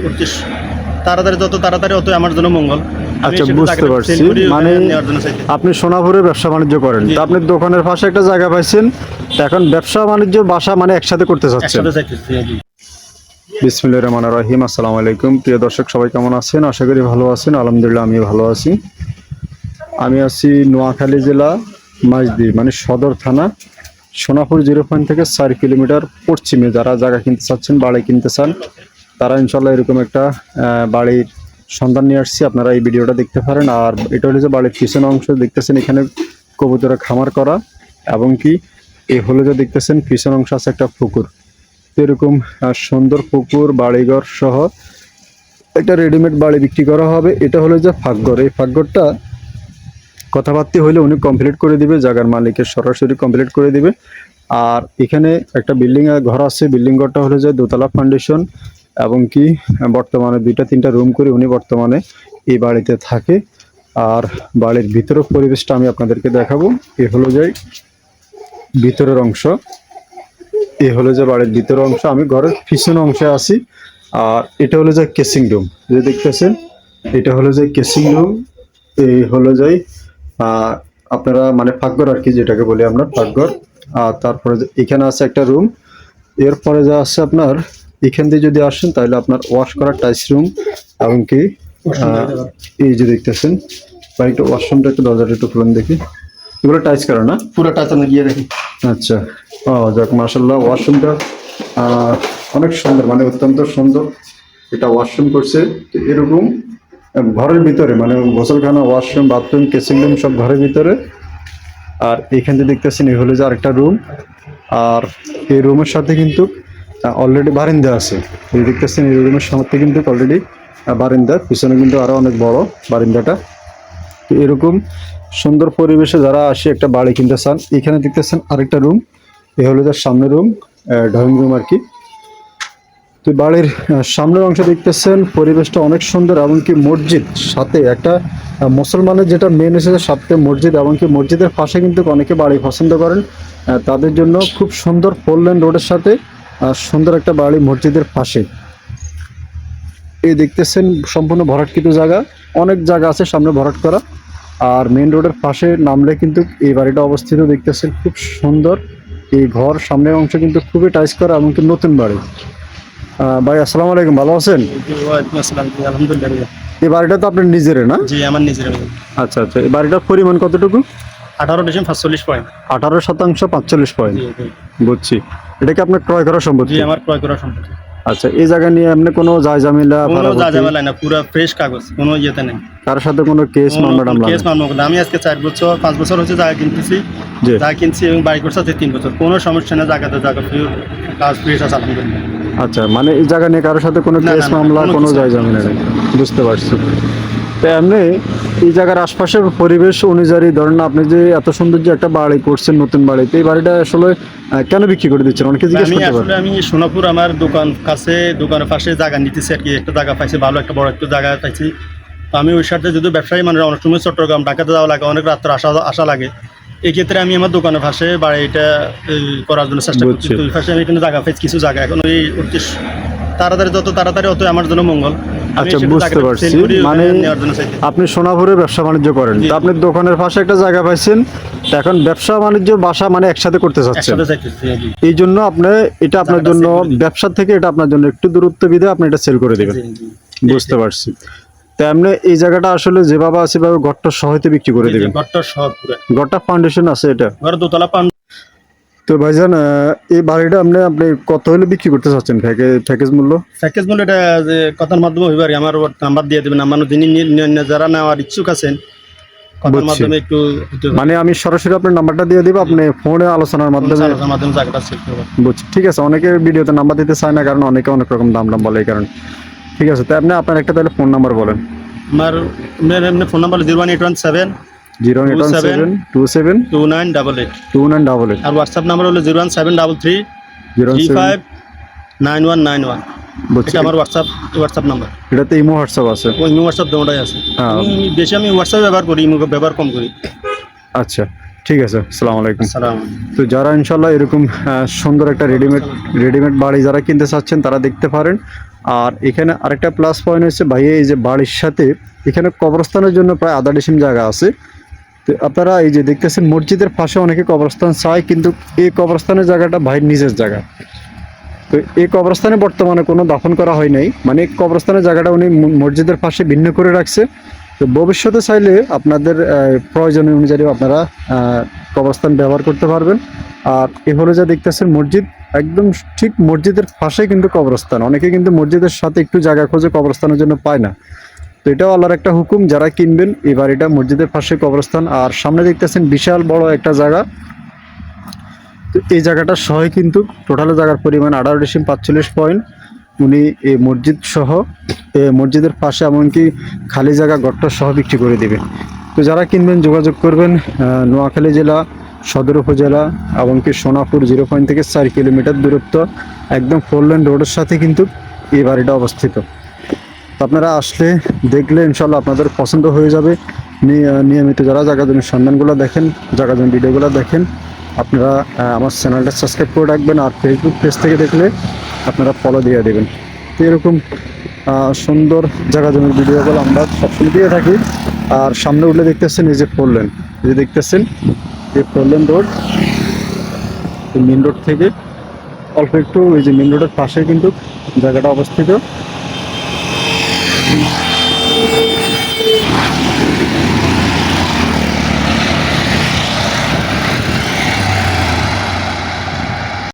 উদ্দেশ্য তাড়াতাড়ি, যত তাড়াতাড়ি অত আমার জন্য মঙ্গল। আচ্ছা, বুঝতে পারছি। মানে আপনি সোনাপুরে ব্যবসা বাণিজ্য করেন, তো আপনি দোকানের পাশে একটা জায়গা পাইছেন, এখন ব্যবসা বাণিজ্য বাসা মানে একসাথে করতে চাচ্ছেন। বিসমিল্লাহির রহমানির রহিম। আসসালামু আলাইকুম প্রিয় দর্শক, সবাই কেমন আছেন? আশা করি ভালো আছেন। আলহামদুলিল্লাহ আমি ভালো আছি। আমি আছি নোয়াখালী জেলা মাইজদি মানে সদর থানা, সোনাপুর 0 থেকে 4 কিলোমিটার পশ্চিমে। যারা জায়গা কিনতে চাচ্ছেন, বাড়ি কিনতে চান, তারা ইনশাল্লাহ এরকম একটা বাড়ির সন্ধান নিয়ে আসছি। আপনারা এই ভিডিওটা দেখতে পারেন। আর এটা হলো যে বাড়ির পিছনে অংশ দেখতেছেন, এখানে কবুতরের খামার করা, এবং কি এই হলো যে দেখতেছেন পিছন অংশ আছে একটা পুকুর। এরকম সুন্দর পুকুর, বাড়িঘর সহ একটা রেডিমেড বাড়ি বিক্রি করা হবে। এটা হলো যে ফাঁকঘর। এই ফাঁকঘরটা কথাবার্তা হইলে উনি কমপ্লিট করে দিবে, জায়গার মালিকের সরাসরি কমপ্লিট করে দিবে। আর এখানে একটা বিল্ডিং ঘর আছে। বিল্ডিং ঘরটা হলো যে দোতলা ফাউন্ডেশন, এবং কি বর্তমানে 2-3টা রুম করে উনি বর্তমানে এই বাড়িতে থাকে। আর বাড়ির ভিতরের পরিবেশটা আমি আপনাদেরকে দেখাবো। এ হলো যে ভিতরের অংশ, এ হলো যে বাড়ির ভিতরের অংশ। আমি ঘরের পিছনে অংশে আছি। আর এটা হলো যে কেসিং রুম, যে দেখতেছেন এটা হলো যে কেসিং রুম। এই হলো যে আপনারা মানে ফাঁকঘর আর কি, যেটাকে বলি আমরা ফাঁকঘর। আর তারপরে এখানে আছে একটা রুম। এরপরে যা আছে আপনার এখান দিয়ে যদি আসেন তাহলে আপনার ওয়াশ করার টাইস রুম, এমনকি এই যে দেখতেছেন বাড়িটা ওয়াশরুমটা, একটু দরজাটা একটু খুলুন দেখি। এগুলো টাইস করা না? পুরো টাচ আমি গিয়ে দেখি। আচ্ছা, যাক মাশাআল্লাহ। ওয়াশরুমটা অনেক সুন্দর, মানে অত্যন্ত সুন্দর এটা ওয়াশরুম করছে। তো এরকম ঘরের ভিতরে মানে গোসলখানা, ওয়াশরুম, বাথরুম, কেসিং রুম সব ঘরের ভিতরে। আর এখান থেকে দেখতেছেন এই হলো যে আরেকটা রুম। আর এই রুমের সাথে কিন্তু অলরেডি বারিন্দা আছে। এই দেখতেছেন এই রুমের সাথে কিন্তু অলরেডি বারিন্দা, পিছনে কিন্তু আরো অনেক বড় বারিন্দাটা। তো এরকম সুন্দর পরিবেশে যারা আসে একটা বাড়ি কিনতে চান, এখানে দেখতেছেন আরেকটা রুম। এ হলো যার সামনের রুম, ড্রয়িং রুম আর কি। তো বাড়ির সামনের অংশ দেখতেছেন পরিবেশটা অনেক সুন্দর, এমনকি মসজিদ সাথে একটা মুসলমানের যেটা মেন এসেছে সাথে মসজিদ, এমনকি মসজিদের পাশে কিন্তু অনেকে বাড়ি পছন্দ করেন। তাদের জন্য খুব সুন্দর 4 লেন রোডের সাথে সুন্দর একটা বাড়ি মসজিদের পাশে। এই দেখতেছেন সম্পূর্ণ ভরাটকৃত জায়গা, অনেক জায়গা আছে সামনে ভরাট করা। আর মেন রোডের পাশে নামলে কিন্তু এই বাড়িটা অবস্থিত দেখতেছেন, খুব সুন্দর। এই ঘর সামনের অংশ কিন্তু খুবই টাইস করা, এমনকি নতুন বাড়ি। ভাই আসসালামু আলাইকুম, ভালো আছেন? আলহামদুলিল্লাহ। এই বাড়িটা তো আপনার নিজের না? জি, আমার নিজের। আচ্ছা আচ্ছা, এই বাড়িটার পরিমাণ কতটুকু? 18.45 পয়েন্ট। 18% 45 পয়েন্ট। বুঝছি। এটা কি আপনার ক্রয় করা সম্পত্তি? জি, আমার ক্রয় করা সম্পত্তি। আচ্ছা, এই জায়গা নিয়ে আপনি কোনো জায়জামিলা? কোনো জায়জামিলা না, পুরো ফ্রেশ কাগজ, কোনো ইয়েতে নেই। কার সাথে কোনো কেস মামলা? কেস মামলা আমি আজকে 5 বছর হচ্ছে জায়গা কিনতেছি। জায়গা কিনছি এবং বাড়ি করছি 3 বছর, কোনো সমস্যা নেই। জায়গাতে জায়গা কাজ ফ্রেশ আছে আলহামদুলিল্লাহ। আচ্ছা, মানে এই জায়গা নিয়ে কারোর সাথে কোনো কেস মামলা, কোনো জায়জামিলা নেই? বুঝতে পারছি। তো এমনি এই জায়গার আশপাশের পরিবেশ অনুযায়ী ধরেন আপনি যে এত সুন্দর যে একটা বাড়ি করছেন, নতুন বাড়িতে, এই বাড়িটা আসলে কেন বিক্রি করে দিচ্ছেন? অনেকে জিজ্ঞেস করতে পারে। আমি সোনাপুর আমার দোকানের পাশে জায়গা নিতেছি আর কি। একটা জায়গা পাইছি, ভালো একটা বড় একটা জায়গা পাইছি। তো আমি ওই সাথে যদি ব্যবসায়ী মানে অনেক সময় চট্টগ্রাম, ঢাকাতে যাওয়া লাগে, অনেক রাত্রে আসা লাগে। এই ক্ষেত্রে আমি আমার দোকানের পাশে বাড়িটা করার জন্য চেষ্টা করছি। তো ওই পাশে আমি এখানে জায়গা পাইছি, কিছু জায়গা। এখন ওই উদ্দেশ্য তাড়াতাড়ি, যত তাড়াতাড়ি অত আমার জন্য মঙ্গল। আচ্ছা, বুঝতে পারছি। মানে আপনি সোনাপুরে ব্যবসা বাণিজ্য করেন, তো আপনি দোকানের পাশে একটা জায়গা পাইছেন, এখন ব্যবসা বাণিজ্য বাসা মানে একসাথে করতে চাচ্ছেন। এই জন্য আপনি এটা আপনার জন্য ব্যবসা থেকে এটা আপনার জন্য একটু দূরত্ব বিধে আপনি এটা সেল করে দেবেন। বুঝতে পারছি। তো এমনি এই জায়গাটা আসলে যেভাবে আছে সেভাবে ঘরটা সহজে বিক্রি করে দেবেন। ঘরটা ফাউন্ডেশন আছে, এটা দোতলা। তো ভাইজান, এই বাড়িটা আপনি কত হলে বিক্রি করতে চাচ্ছেন? প্যাকেজ মূল্য এটা যে কথার মাধ্যমে হইবে। আমার নাম্বার দিয়ে দেবেন, আমার যিনি যারা নেওয়ার ইচ্ছুক আছেন কথার মাধ্যমে একটু। মানে আমি সরাসরি আপনার নাম্বারটা দিয়ে দিব, আপনি ফোনে আলোচনার মাধ্যমে জায়গাটা সেল করবেন। বুঝছি, ঠিক আছে। অনেকে ভিডিওতে নাম্বার দিতে চায় না, কারণ অনেকে অনেক রকম দাম বলে, এই কারণে। ঠিক আছে, তো আপনি আপনার একটা তাহলে ফোন নাম্বার বলেন। আমার ফোন নাম্বার 01817 27 2988। আর হোয়াটসঅ্যাপ নাম্বার হলো 01733 359191। এটা আমার হোয়াটসঅ্যাপ নাম্বার। এটাতে ইমো হোয়াটসঅ্যাপ আছে? ইমো হোয়াটসঅ্যাপ দুটোই আছে। আমি হোয়াটসঅ্যাপ ব্যবহার করি, ইমো ব্যবহার কম করি। আচ্ছা, ঠিক আছে, আসসালামু আলাইকুম। আসসালাম। তো যারা ইনশাল্লাহ এরকম সুন্দর একটা রেডিমেড বাড়ি যারা কিনতে চাচ্ছেন তারা দেখতে পারেন। আর এখানে আরেকটা প্লাস পয়েন্ট হচ্ছে ভাই, এই যে বাড়ির সাথে এখানে কবরস্থানের জন্য প্রায় আধা ডিসিম জায়গা আছে। তো আপনারা এই যে দেখতেছেন মসজিদের পাশে অনেকে কবরস্থান চায়, কিন্তু এই কবরস্থানের জায়গাটা ভাইয়ের নিজের জায়গা। তো এই কবরস্থানে বর্তমানে কোনো দাফন করা হয় নাই, মানে কবরস্থানের জায়গাটা উনি মসজিদের পাশে ভিন্ন করে রাখছে। তো ভবিষ্যতে চাইলে আপনাদের প্রয়োজন অনুযায়ী আপনারা কবরস্থান ব্যবহার করতে পারবেন। আর এ হলো যা দেখতেছেন মসজিদ, একদম ঠিক মসজিদের পাশে কিন্তু কবরস্থান। অনেকে কিন্তু মসজিদের সাথে একটু জায়গা খোঁজে, কবরস্থানের জন্য পায় না। তো এটাও আল্লাহর একটা হুকুম, যারা কিনবেন এই বাড়িটা মসজিদের পাশে কবরস্থান। আর সামনে দেখতেছেন বিশাল বড় একটা জায়গা। তো এই জায়গাটা সহ কিন্তু টোটাল জায়গার পরিমাণ 18.45 উনি এই মসজিদ সহ মসজিদের পাশে এমনকি খালি জায়গা গর্ত সহ বিক্রি করে দেবেন। তো যারা কিনবেন যোগাযোগ করবেন। নোয়াখালী জেলা সদর উপজেলা এমনকি সোনাপুর 0 থেকে 4 কিলোমিটার দূরত্ব, একদম 4 লেন রোডের সাথে কিন্তু এই বাড়িটা অবস্থিত। তো আপনারা আসলে দেখলে ইনশাল্লাহ আপনাদের পছন্দ হয়ে যাবে। নিয়মিত যারা জায়গা জমির সন্ধানগুলো দেখেন, জায়গা জমির ভিডিওগুলো দেখেন, আপনারা আমার চ্যানেলটা সাবস্ক্রাইব করে রাখবেন। আর ফেসবুক পেজ থেকে দেখলে আপনারা ফলো দিয়ে দেবেন। তো এরকম সুন্দর জায়গা জমির ভিডিওগুলো আমরা সবসময় দিয়ে থাকি। আর সামনে উঠলে দেখতেছেন এই যে 4 লেন, এই যে দেখতেছেন এই 4 লেন রোড। মেন রোড থেকে অল্প একটু এই যে মেন রোডের পাশে কিন্তু জায়গাটা অবস্থিত।